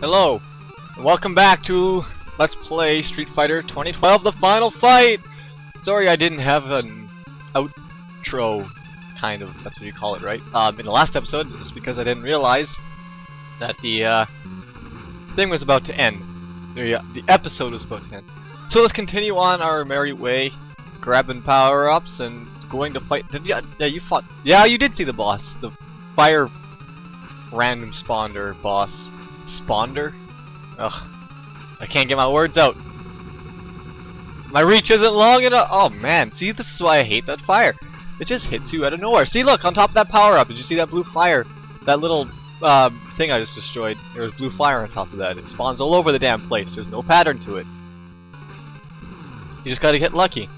Hello, and welcome back to Let's Play Street Fighter 2012, the final fight! Sorry I didn't have an outro, kind of, that's what you call it, right? In the last episode, it's because I didn't realize that the thing was about to end. The episode was about to end. So let's continue on our merry way, grabbing power-ups and going to fight. Yeah, you fought. Yeah, you did see the boss. The fire random spawner boss. Spawner? Ugh. I can't get my words out. My reach isn't long enough. Oh man, see, this is why I hate that fire. It just hits you out of nowhere. See, look, on top of that power-up, did you see that blue fire? That little thing I just destroyed. There was blue fire on top of that. It spawns all over the damn place. There's no pattern to it. You just gotta get lucky.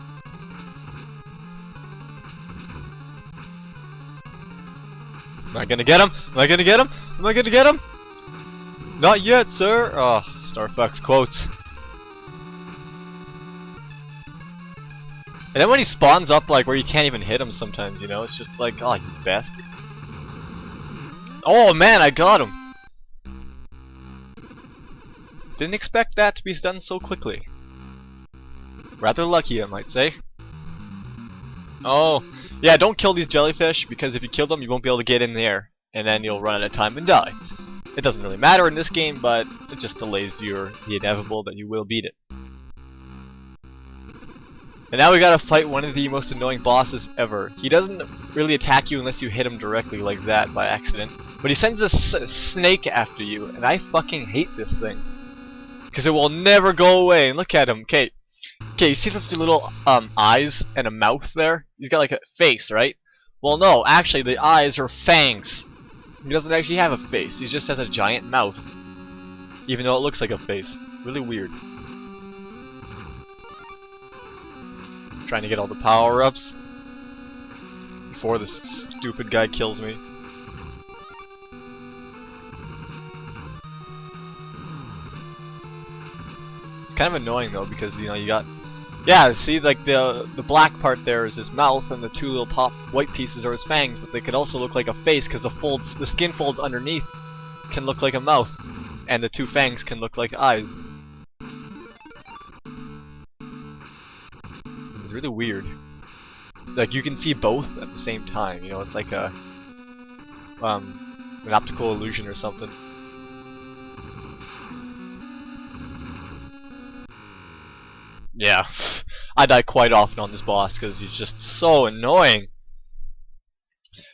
Am I gonna get him? Am I gonna get him? Am I gonna get him? Not yet, sir! Oh, Star Fox quotes. And then when he spawns up, like, where you can't even hit him sometimes, you know? It's just like, oh, you bastard. Oh, man, I got him! Didn't expect that to be done so quickly. Rather lucky, I might say. Oh, yeah, don't kill these jellyfish, because if you kill them, you won't be able to get in there. And then you'll run out of time and die. It doesn't really matter in this game, but it just delays the inevitable that you will beat it. And now we gotta fight one of the most annoying bosses ever. He doesn't really attack you unless you hit him directly like that by accident, but he sends a snake after you, and I fucking hate this thing. Because it will never go away, and look at him. Okay, you see those two little eyes and a mouth there? He's got like a face, right? Well no, actually the eyes are fangs. He doesn't actually have a face, he just has a giant mouth. Even though it looks like a face. Really weird. Trying to get all the power-ups before this stupid guy kills me. It's kind of annoying though, because you know you got, yeah, see, like the black part there is his mouth, and the two little top white pieces are his fangs, but they could also look like a face because the skin folds underneath can look like a mouth, and the two fangs can look like eyes. It's really weird. Like you can see both at the same time. You know, it's like a an optical illusion or something. Yeah, I die quite often on this boss because he's just so annoying.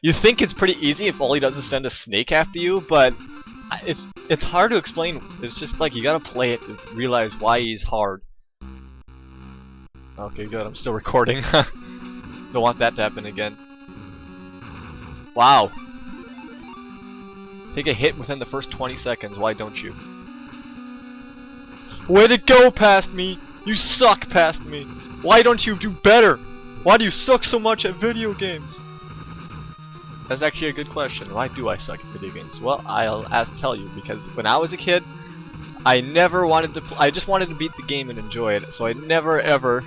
You think it's pretty easy if all he does is send a snake after you, but it's hard to explain. It's just like you gotta play it to realize why he's hard. Okay, good. I'm still recording. Don't want that to happen again. Wow. Take a hit within the first 20 seconds. Why don't you? Way to go past me! You suck past me! Why don't you do better? Why do you suck so much at video games? That's actually a good question. Why do I suck at video games? Well, I'll tell you, because when I was a kid, I never wanted to I just wanted to beat the game and enjoy it, so I never ever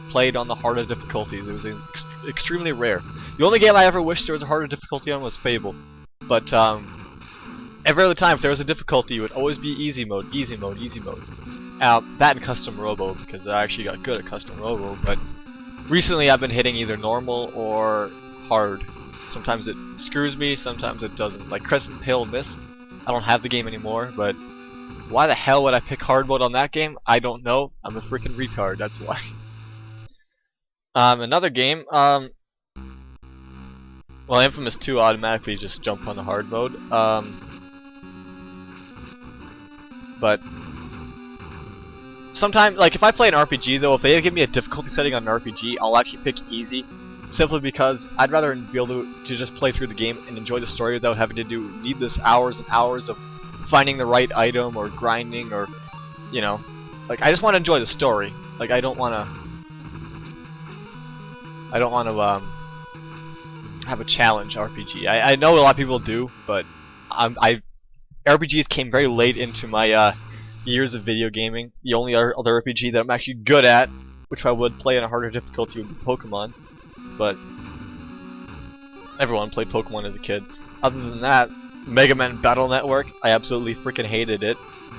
played on the harder difficulties. It was extremely rare. The only game I ever wished there was a harder difficulty on was Fable. But every other time if there was a difficulty, it would always be easy mode, easy mode, easy mode. That and custom robo, because I actually got good at custom robo, but recently I've been hitting either normal or hard. Sometimes it screws me, sometimes it doesn't. Like Crescent Hill Miss, I don't have the game anymore, but why the hell would I pick hard mode on that game? I don't know. I'm a freaking retard, that's why. Another game, well, Infamous 2 automatically just jumped on the hard mode, but sometimes, like if I play an RPG though, if they give me a difficulty setting on an RPG, I'll actually pick easy, simply because I'd rather be able to just play through the game and enjoy the story without having to do needless hours and hours of finding the right item or grinding or, you know, like I just want to enjoy the story. Like I don't want to have a challenge RPG. I know a lot of people do, but RPGs came very late into my years of video gaming. The only other RPG that I'm actually good at, which I would play in a harder difficulty, would be Pokemon. But everyone played Pokemon as a kid. Other than that, Mega Man Battle Network. I absolutely freaking hated it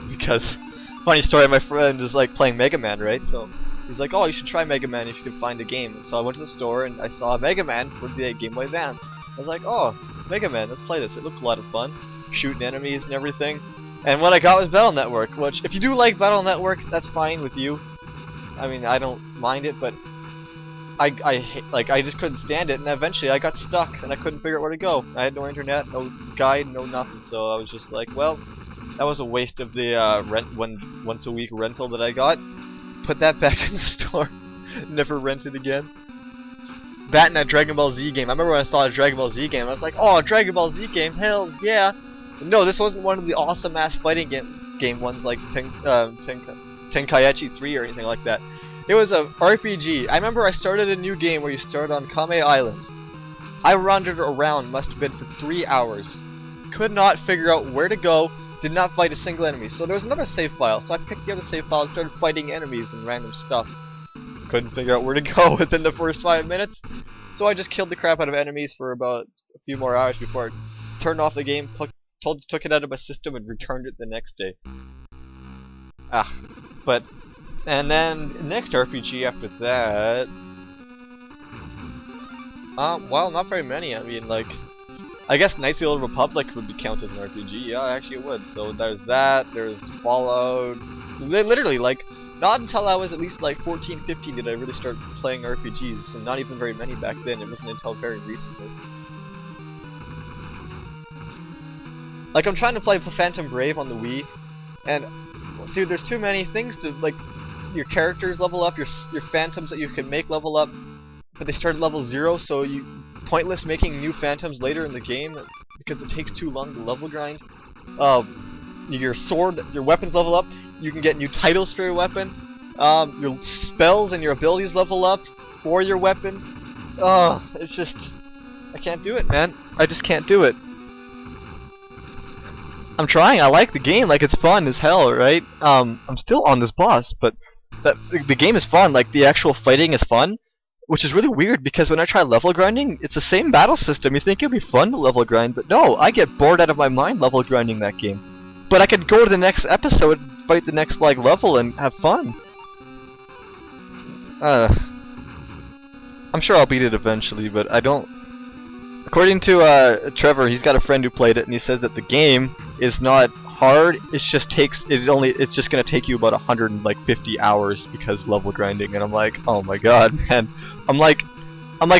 because, funny story, my friend is like playing Mega Man, right? So he's like, "Oh, you should try Mega Man if you can find a game." So I went to the store and I saw Mega Man for the Game Boy Advance. I was like, "Oh, Mega Man, let's play this." It looked a lot of fun, shooting enemies and everything. And what I got was Battle Network, which if you do like Battle Network, that's fine with you. I mean, I don't mind it, but I just couldn't stand it, and eventually I got stuck, and I couldn't figure out where to go. I had no internet, no guide, no nothing, so I was just like, well, that was a waste of the once a week rental that I got. Put that back in the store. Never rent it again. That and that Dragon Ball Z game. I remember when I saw a Dragon Ball Z game, I was like, oh, a Dragon Ball Z game, hell yeah. But no, this wasn't one of the awesome ass fighting game ones like Tenkaichi 3 or anything like that. It was a RPG. I remember I started a new game where you start on Kame Island. I wandered around, must have been for 3 hours. Could not figure out where to go, did not fight a single enemy. So there was another save file, so I picked the other save file and started fighting enemies and random stuff. Couldn't figure out where to go within the first 5 minutes. So I just killed the crap out of enemies for about a few more hours before I turned off the game, took it out of my system and returned it the next day. But... And then, next RPG after that... well, not very many. I mean, like... I guess Knights of the Old Republic would be counted as an RPG. Yeah, actually it would. So there's that, there's Fallout... Literally, like, not until I was at least like 14, 15 did I really start playing RPGs. And not even very many back then. It wasn't until very recently. Like, I'm trying to play Phantom Brave on the Wii. And, dude, there's too many things to, like... Your characters level up, your phantoms that you can make level up, but they start at level 0, so you pointless making new phantoms later in the game because it takes too long to level grind. Your sword, your weapons level up, you can get new titles for your weapon. Your spells and your abilities level up for your weapon. It's just, I can't do it, man. I just can't do it. I'm trying, I like the game, like it's fun as hell, right? I'm still on this boss, but the game is fun, like the actual fighting is fun, which is really weird because when I try level grinding, it's the same battle system. You think it'd be fun to level grind, but no, I get bored out of my mind level grinding that game. But I could go to the next episode, fight the next like level, and have fun. I'm sure I'll beat it eventually, but I don't. According to Trevor, he's got a friend who played it, and he says that the game is not hard. It's just it's just gonna take you about 150 hours because level grinding. And I'm like, oh my god, man. I'm like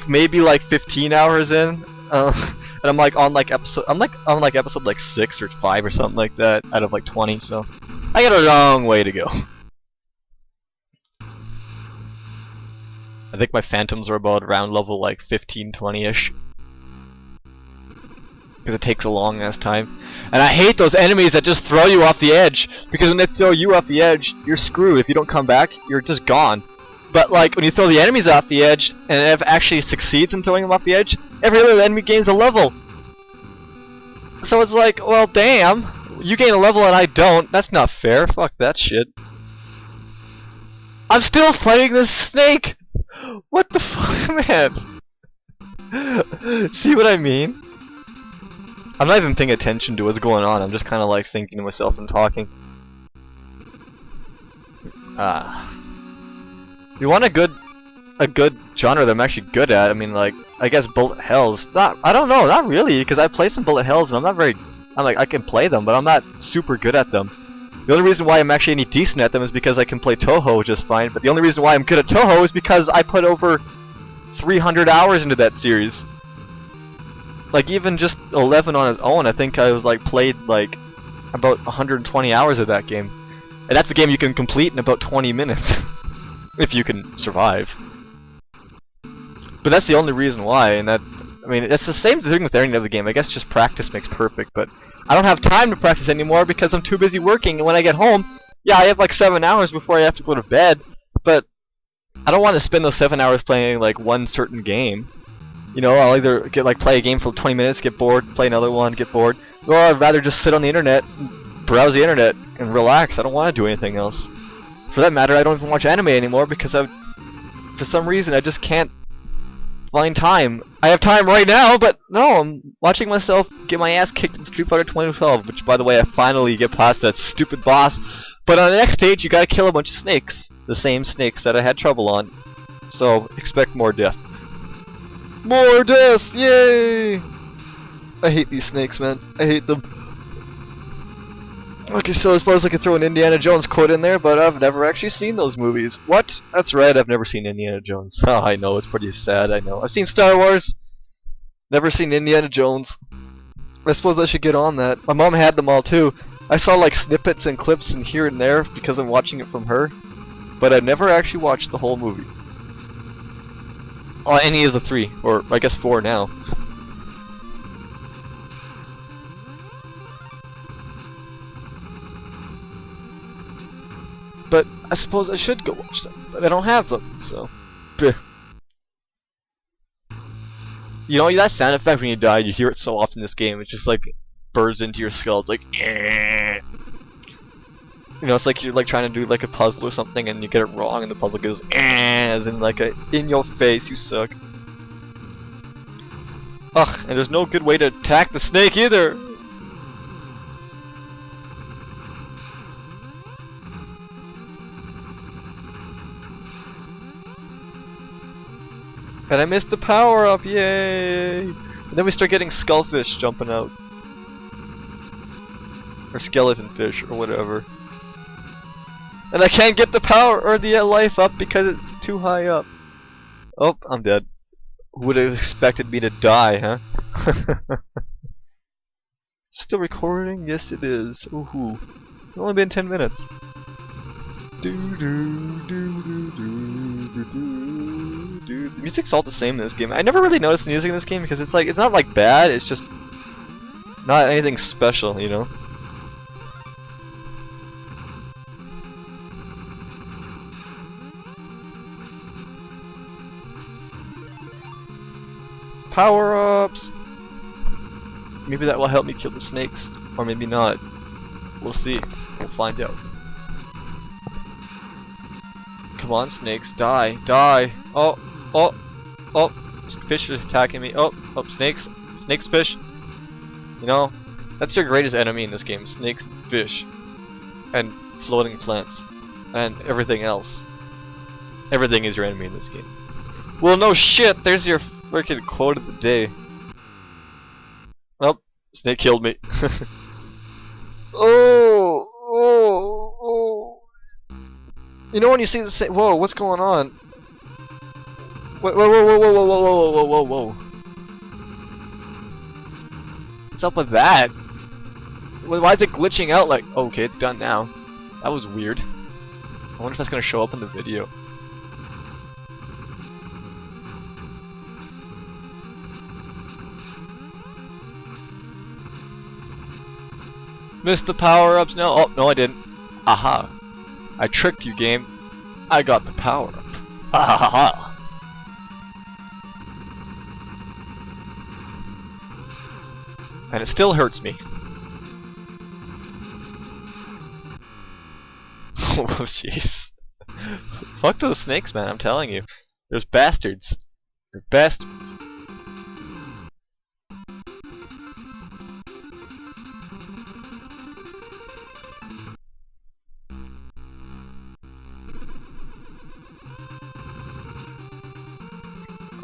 maybe like 15 hours in, and I'm like on like episode 6 or 5 or something like that out of like 20. So I got a long way to go. I think my phantoms are about around level like 15, 20-ish. Because it takes a long ass time. And I hate those enemies that just throw you off the edge. Because when they throw you off the edge, you're screwed. If you don't come back, you're just gone. But like when you throw the enemies off the edge, and it actually succeeds in throwing them off the edge, every other enemy gains a level. So it's like, well damn, you gain a level and I don't. That's not fair. Fuck that shit. I'm still fighting this snake! What the fuck, man? See what I mean? I'm not even paying attention to what's going on. I'm just kind of like thinking to myself and talking. You want a good genre that I'm actually good at? I mean, like, I guess bullet hells. I don't know, not really, because I play some bullet hells and I'm not very. I can play them, but I'm not super good at them. The only reason why I'm actually any decent at them is because I can play Touhou just fine. But the only reason why I'm good at Touhou is because I put over 300 hours into that series. Like even just 11 on its own, I think I was like played like about 120 hours of that game. And that's a game you can complete in about 20 minutes. If you can survive. But that's the only reason why, and that, I mean, it's the same thing with any other game. I guess just practice makes perfect, but I don't have time to practice anymore because I'm too busy working, and when I get home, yeah, I have like 7 hours before I have to go to bed, but I don't want to spend those 7 hours playing like one certain game. You know, I'll either play a game for 20 minutes, get bored, play another one, get bored, or I'd rather just sit on the internet, browse the internet, and relax. I don't want to do anything else. For that matter, I don't even watch anime anymore because for some reason I just can't find time. I have time right now, but no, I'm watching myself get my ass kicked in Street Fighter 2012, which, by the way, I finally get past that stupid boss. But on the next stage, you gotta kill a bunch of snakes. The same snakes that I had trouble on. So, expect more death. More death! Yay! I hate these snakes, man. I hate them. Okay, so as far as I could throw an Indiana Jones quote in there, but I've never actually seen those movies. What? That's right, I've never seen Indiana Jones. Oh, I know, it's pretty sad, I know. I've seen Star Wars. Never seen Indiana Jones. I suppose I should get on that. My mom had them all too. I saw like snippets and clips and here and there because I'm watching it from her. But I've never actually watched the whole movie. Oh, any of the 3, or I guess 4 now. But I suppose I should go watch them, but I don't have them, so. Bleh. You know, that sound effect when you die, you hear it so often in this game, it just like bursts into your skull, it's like eh. You know, it's like you're like trying to do like a puzzle or something and you get it wrong and the puzzle goes eh, as in like a in your face, you suck. Ugh, and there's no good way to attack the snake either! And I missed the power up, yay! And then we start getting skullfish jumping out. Or skeleton fish, or whatever. And I can't get the power or the life up because it's too high up. Oh, I'm dead. Who would have expected me to die, huh? Still recording? Yes it is. Ooh. It's only been 10 minutes. The music's all the same in this game. I never really noticed the music in this game because it's like it's not like bad, it's just not anything special, you know? Power-ups! Maybe that will help me kill the snakes. Or maybe not. We'll see. We'll find out. Come on, snakes. Die. Die! Oh! Oh! Oh! Fish is attacking me. Oh! Oh! Snakes! Snakes, fish! You know, that's your greatest enemy in this game. Snakes, fish. And floating plants. And everything else. Everything is your enemy in this game. Well, no shit! There's your freaking quote of the day. Oh, snake killed me. Oh, oh, oh. You know when you see the snake? Whoa, what's going on? Whoa, whoa, whoa, whoa, whoa, whoa, whoa, whoa, whoa, whoa. What's up with that? Why is it glitching out like? Oh, okay, it's done now. That was weird. I wonder if that's gonna show up in the video. Missed the power-ups now. Oh, no I didn't. Aha. I tricked you, game. I got the power-up. Ahaha. And it still hurts me. Oh, jeez. Fuck those snakes, man, I'm telling you. There's bastards. They're bastards.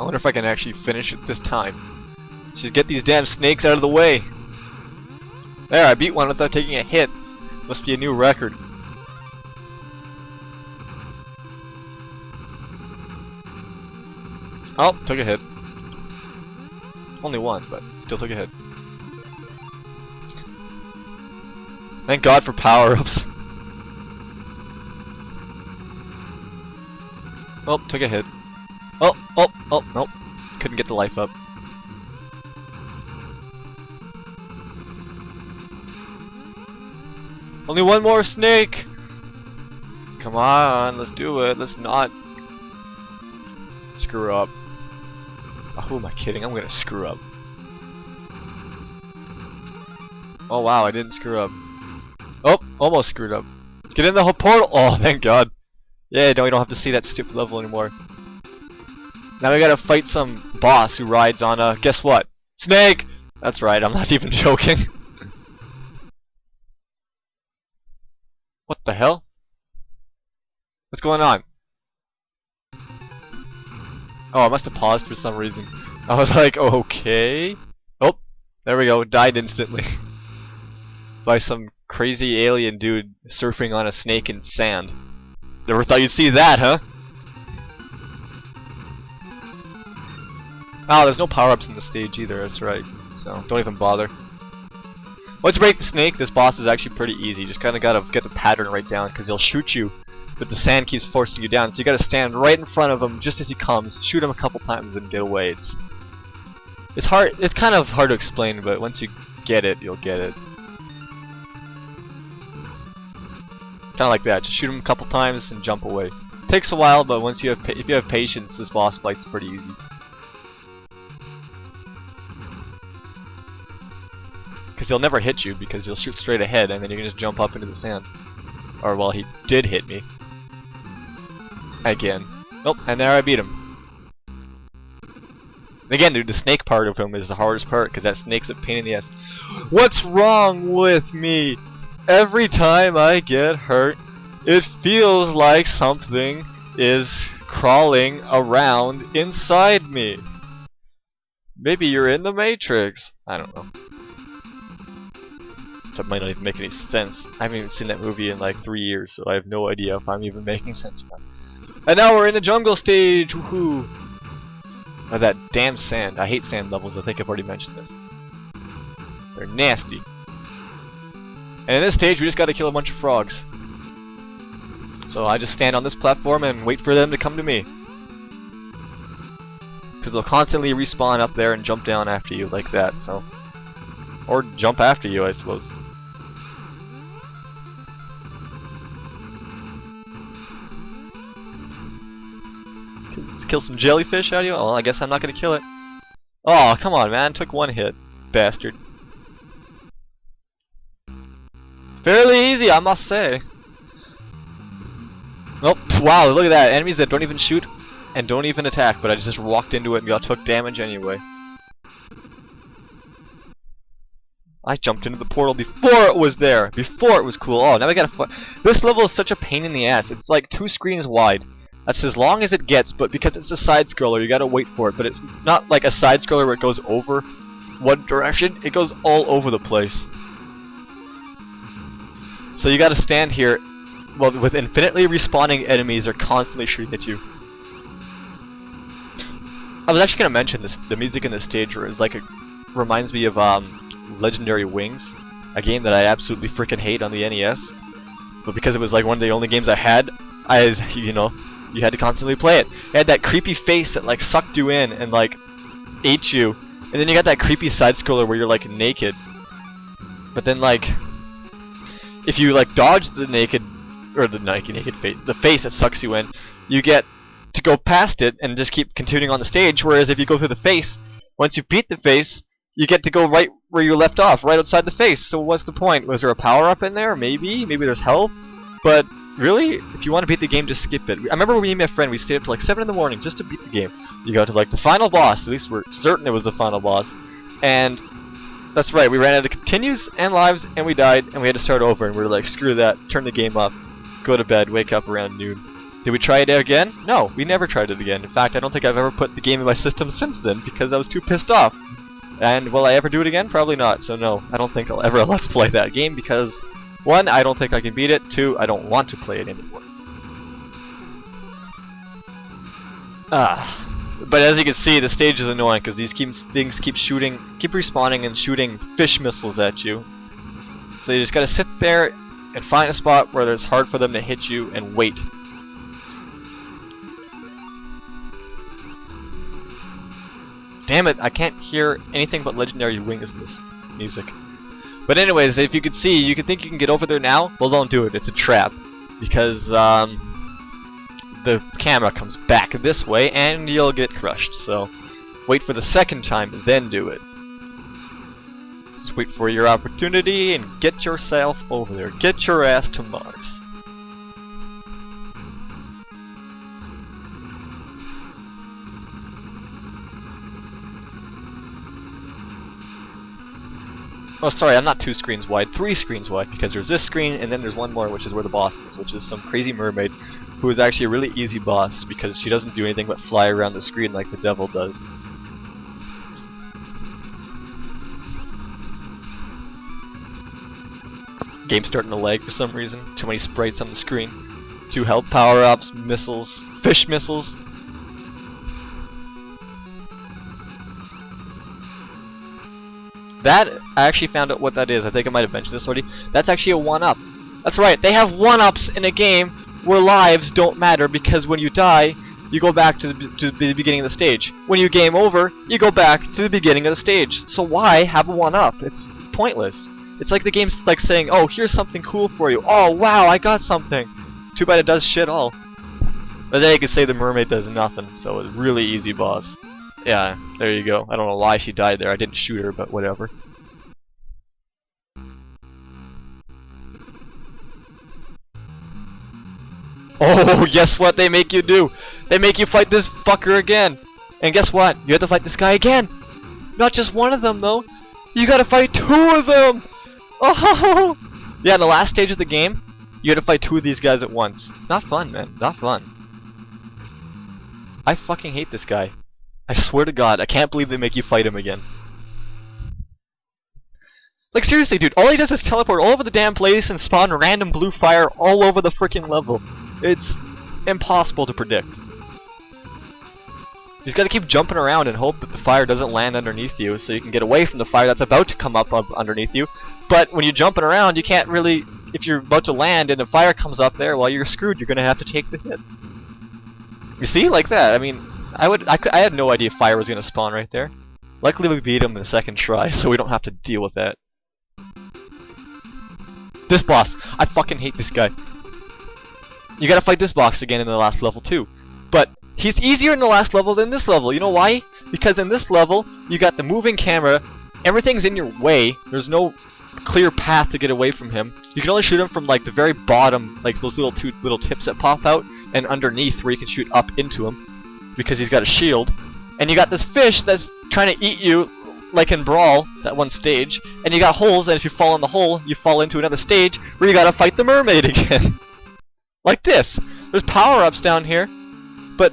I wonder if I can actually finish it this time. Just get these damn snakes out of the way. There, I beat one without taking a hit. Must be a new record. Oh, took a hit. Only one, but still took a hit. Thank God for power-ups. Oh, took a hit. Oh, oh, oh, nope. Couldn't get the life up. Only one more snake! Come on, let's do it. Let's not screw up. Oh, who am I kidding? I'm gonna screw up. Oh wow, I didn't screw up. Oh, almost screwed up. Get in the whole portal! Oh, thank God. Yeah, no, you don't have to see that stupid level anymore. Now we gotta fight some boss who rides on a, guess what? Snake! That's right, I'm not even joking. What the hell? What's going on? Oh, I must have paused for some reason. I was like, okay. Oh, there we go, died instantly. By some crazy alien dude surfing on a snake in sand. Never thought you'd see that, huh? Oh, there's no power-ups in the stage either, that's right. So, don't even bother. Once you break the snake, this boss is actually pretty easy. You just kinda gotta get the pattern right down, because he'll shoot you, but the sand keeps forcing you down, so you gotta stand right in front of him just as he comes, shoot him a couple times and get away. It's hard, it's kind of hard to explain, but once you get it, you'll get it. Kinda like that, just shoot him a couple times and jump away. Takes a while, but once you have, if you have patience, this boss fight's pretty easy. Because he'll never hit you, because he'll shoot straight ahead, and then you can just jump up into the sand. Or, well, he did hit me. Again. Oh, and there I beat him. And again, dude, the snake part of him is the hardest part, because that snake's a pain in the ass. What's wrong with me? Every time I get hurt, it feels like something is crawling around inside me. Maybe you're in the Matrix. I don't know. That might not even make any sense. I haven't even seen that movie in like 3 years, so I have no idea if I'm even making sense or not. And now we're in a jungle stage! Woohoo! Oh, that damn sand. I hate sand levels, I think I've already mentioned this. They're nasty. And in this stage, we just gotta kill a bunch of frogs. So I just stand on this platform and wait for them to come to me. Because they'll constantly respawn up there and jump down after you like that, so... Or jump after you, I suppose. Let's kill some jellyfish out of you? Oh, I guess I'm not gonna kill it. Oh, come on, man. Took one hit. Bastard. Fairly easy, I must say. Oh, wow, look at that. Enemies that don't even shoot and don't even attack, but I just walked into it and y'all took damage anyway. I jumped into the portal before it was there. Before it was cool. Oh, now we gotta fight. This level is such a pain in the ass. It's like 2 screens wide. That's as long as it gets, but because it's a side-scroller, you gotta wait for it. But it's not like a side-scroller where it goes over one direction. It goes all over the place. So you gotta stand here, well, with infinitely respawning enemies are constantly shooting at you. I was actually gonna mention this. The music in this stage is like reminds me of Legendary Wings, a game that I absolutely freaking hate on the NES. But because it was like one of the only games I had, you know, you had to constantly play it. It had that creepy face that like sucked you in and like ate you, and then you got that creepy side scroller where you're like naked. But then like, if you like dodge the naked face, the face that sucks you in, you get to go past it and just keep continuing on the stage. Whereas if you go through the face, once you beat the face, you get to go right where you left off, right outside the face. So what's the point? Was there a power-up in there? Maybe there's health. But really, if you want to beat the game, just skip it. I remember when me and my friend, we stayed up till like 7 in the morning just to beat the game. You go to like the final boss, at least we're certain it was the final boss. And that's right, we ran out of continues and lives, and we died, and we had to start over, and we were like, screw that, turn the game off, go to bed, wake up around noon. Did we try it again? No, we never tried it again. In fact, I don't think I've ever put the game in my system since then, because I was too pissed off. And will I ever do it again? Probably not. So no, I don't think I'll ever let's play that game because 1, I don't think I can beat it. 2, I don't want to play it anymore. But as you can see, the stage is annoying because these things keep respawning and shooting fish missiles at you. So you just gotta sit there and find a spot where it's hard for them to hit you and wait. Damn it, I can't hear anything but Legendary Wings in this music. But anyways, if you could see, you could think you can get over there now. Well, don't do it. It's a trap. Because, the camera comes back this way and you'll get crushed. So, wait for the second time, then do it. Just wait for your opportunity and get yourself over there. Get your ass to Mars. Oh, sorry, I'm not 2 screens wide, 3 screens wide, because there's this screen, and then there's one more, which is where the boss is, which is some crazy mermaid, who is actually a really easy boss, because she doesn't do anything but fly around the screen like the devil does. Game's starting to lag for some reason. Too many sprites on the screen. 2 health power-ups, missiles, fish missiles. That, I actually found out what that is. I think I might have mentioned this already. That's actually a 1-up. That's right, they have 1-ups in a game where lives don't matter, because when you die, you go back to the beginning of the stage. When you game over, you go back to the beginning of the stage. So why have a 1-up? It's pointless. It's like the game's like saying, oh, here's something cool for you. Oh, wow, I got something. Too bad it does shit all. But then you could say the mermaid does nothing, so it's a really easy boss. Yeah, there you go. I don't know why she died there. I didn't shoot her, but whatever. Oh, guess what they make you do? They make you fight this fucker again. And guess what? You have to fight this guy again. Not just one of them, though. You gotta fight 2 of them! Oh! Yeah, in the last stage of the game, you had to fight 2 of these guys at once. Not fun, man. Not fun. I fucking hate this guy. I swear to God, I can't believe they make you fight him again. Like, seriously, dude, all he does is teleport all over the damn place and spawn random blue fire all over the freaking level. It's impossible to predict. You just gotta keep jumping around and hope that the fire doesn't land underneath you so you can get away from the fire that's about to come up underneath you. But when you're jumping around, you can't really... If you're about to land and the fire comes up there, well, you're screwed. You're gonna have to take the hit. You see? Like that. I mean... I had no idea fire was gonna spawn right there. Luckily we beat him in the second try, so we don't have to deal with that. This boss! I fucking hate this guy. You gotta fight this boss again in the last level too. But he's easier in the last level than this level. You know why? Because in this level, you got the moving camera, everything's in your way, there's no clear path to get away from him. You can only shoot him from like the very bottom, like those two little tips that pop out, and underneath where you can shoot up into him. Because he's got a shield, and you got this fish that's trying to eat you, like in Brawl, that one stage, and you got holes, and if you fall in the hole, you fall into another stage where you gotta fight the mermaid again. Like this. There's power-ups down here, but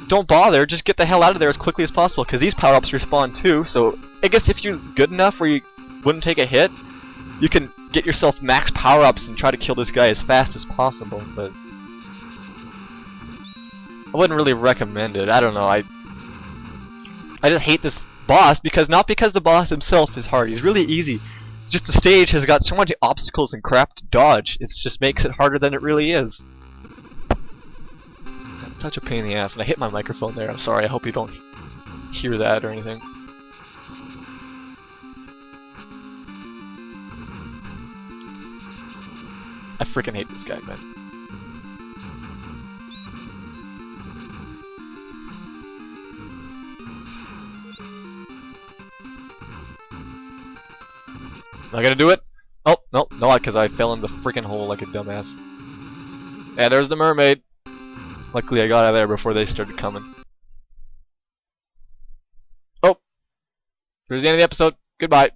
don't bother, just get the hell out of there as quickly as possible, because these power-ups respawn too, so I guess if you're good enough where you wouldn't take a hit, you can get yourself max power-ups and try to kill this guy as fast as possible, but... I wouldn't really recommend it. I don't know. I just hate this boss because not because the boss himself is hard. He's really easy. Just the stage has got so many obstacles and crap to dodge. It just makes it harder than it really is. That's such a pain in the ass. And I hit my microphone there. I'm sorry. I hope you don't hear that or anything. I freaking hate this guy, man. Am I gonna do it? Oh, no, no, because I fell in the freaking hole like a dumbass. Yeah, there's the mermaid. Luckily I got out of there before they started coming. Oh! There's the end of the episode. Goodbye.